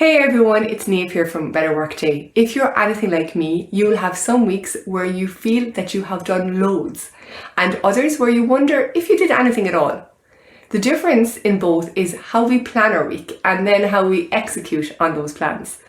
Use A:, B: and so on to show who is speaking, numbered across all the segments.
A: Hey everyone, it's Neve here from Better Workday. If you're anything like me, you'll have some weeks where you feel that you have done loads and others where you wonder if you did anything at all. The difference in both is how we plan our week and then how we execute on those plans.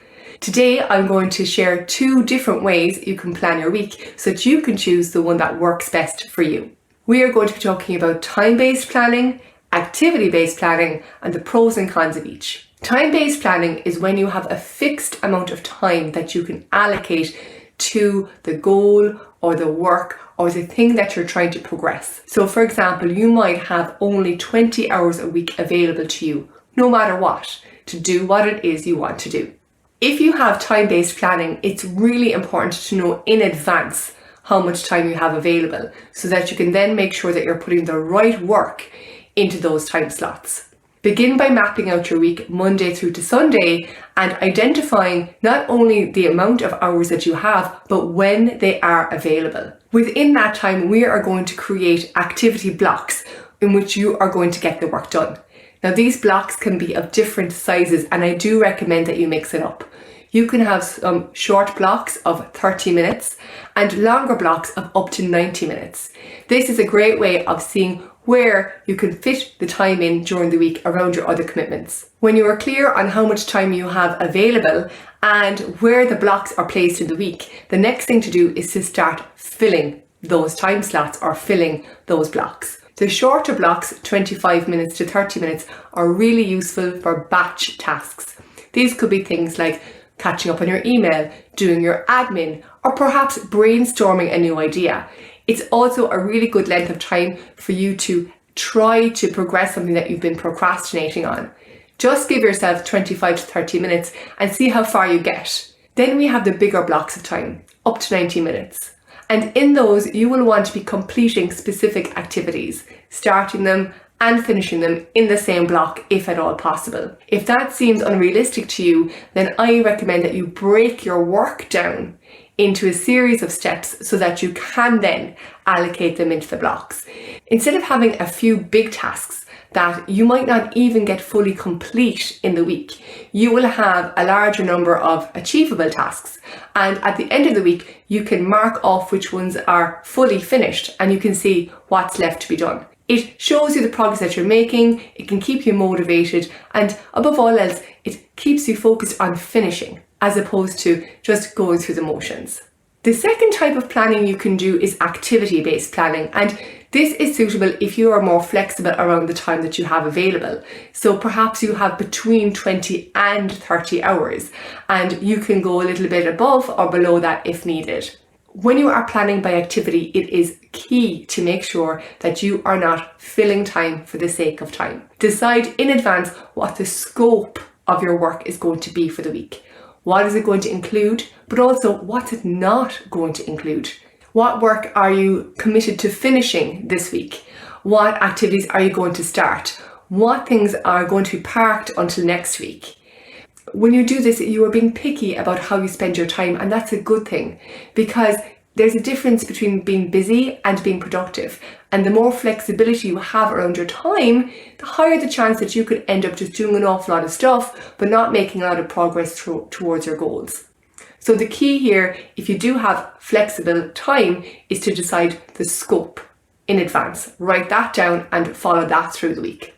A: Today I'm going to share 2 different ways you can plan your week so that you can choose the one that works best for you. We are going to be talking about time-based planning, activity-based planning, and the pros and cons of each. Time-based planning is when you have a fixed amount of time that you can allocate to the goal or the work or the thing that you're trying to progress. So for example, you might have only 20 hours a week available to you, no matter what, to do what it is you want to do. If you have time-based planning, it's really important to know in advance how much time you have available so that you can then make sure that you're putting the right work into those time slots. Begin by mapping out your week Monday through to Sunday and identifying not only the amount of hours that you have, but when they are available. Within that time, we are going to create activity blocks in which you are going to get the work done. Now, these blocks can be of different sizes, and I do recommend that you mix it up. You can have some short blocks of 30 minutes and longer blocks of up to 90 minutes. This is a great way of seeing where you can fit the time in during the week around your other commitments. When you are clear on how much time you have available and where the blocks are placed in the week, the next thing to do is to start filling those time slots or filling those blocks. The shorter blocks, 25 minutes to 30 minutes, are really useful for batch tasks. These could be things like catching up on your email, doing your admin, or perhaps brainstorming a new idea. It's also a really good length of time for you to try to progress something that you've been procrastinating on. Just give yourself 25 to 30 minutes and see how far you get. Then we have the bigger blocks of time, up to 90 minutes. And in those, you will want to be completing specific activities, starting them and finishing them in the same block if at all possible. If that seems unrealistic to you, then I recommend that you break your work down into a series of steps so that you can then allocate them into the blocks. Instead of having a few big tasks that you might not even get fully complete in the week, you will have a larger number of achievable tasks. And at the end of the week, you can mark off which ones are fully finished and you can see what's left to be done. It shows you the progress that you're making, it can keep you motivated, and above all else, it keeps you focused on finishing as opposed to just going through the motions. The second type of planning you can do is activity-based planning, and this is suitable if you are more flexible around the time that you have available. So perhaps you have between 20 and 30 hours, and you can go a little bit above or below that if needed. When you are planning by activity, it is key to make sure that you are not filling time for the sake of time. Decide in advance what the scope of your work is going to be for the week. What is it going to include, but also what's it not going to include? What work are you committed to finishing this week? What activities are you going to start? What things are going to be parked until next week? When you do this, you are being picky about how you spend your time, and that's a good thing because there's a difference between being busy and being productive. And the more flexibility you have around your time, the higher the chance that you could end up just doing an awful lot of stuff, but not making a lot of progress towards your goals. So the key here, if you do have flexible time, is to decide the scope in advance. Write that down and follow that through the week.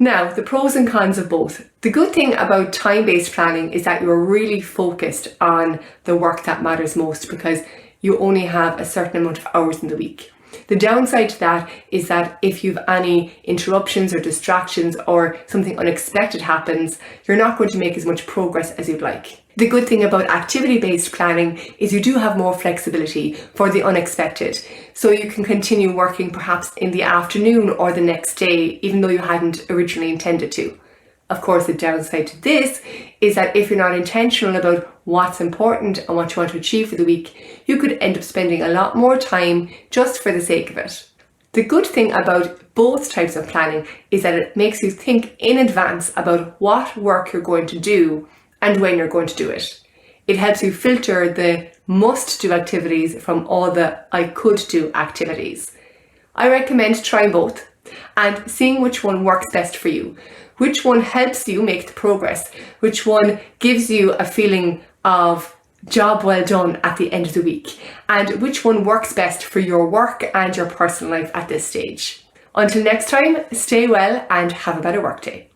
A: Now, the pros and cons of both. The good thing about time-based planning is that you're really focused on the work that matters most because you only have a certain amount of hours in the week. The downside to that is that if you've any interruptions or distractions or something unexpected happens, you're not going to make as much progress as you'd like. The good thing about activity-based planning is you do have more flexibility for the unexpected. So you can continue working perhaps in the afternoon or the next day, even though you hadn't originally intended to. Of course, the downside to this is that if you're not intentional about what's important and what you want to achieve for the week, you could end up spending a lot more time just for the sake of it. The good thing about both types of planning is that it makes you think in advance about what work you're going to do and when you're going to do it. It helps you filter the must-do activities from all the I could do activities. I recommend trying both and seeing which one works best for you. Which one helps you make the progress? Which one gives you a feeling of job well done at the end of the week? And which one works best for your work and your personal life at this stage? Until next time, stay well and have a better workday.